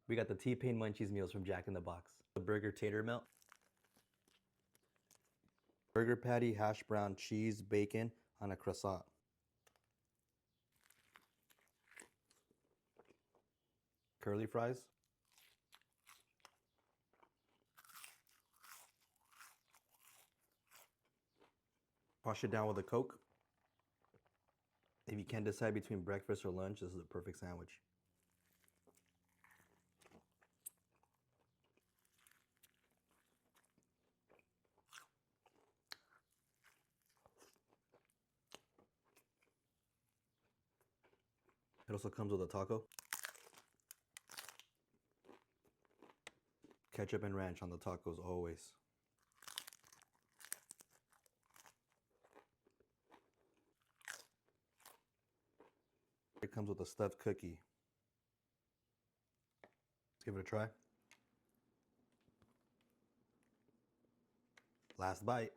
We got the T-Pain Munchies meals from Jack in the Box. The burger tater melt. Burger patty, hash brown, cheese, bacon on a croissant. Curly fries. Wash it down with a Coke. If you can't decide between breakfast or lunch, this is a perfect sandwich. It also comes with a taco. Ketchup and ranch on the tacos always. It comes with a stuffed cookie. Let's give it a try. Last bite.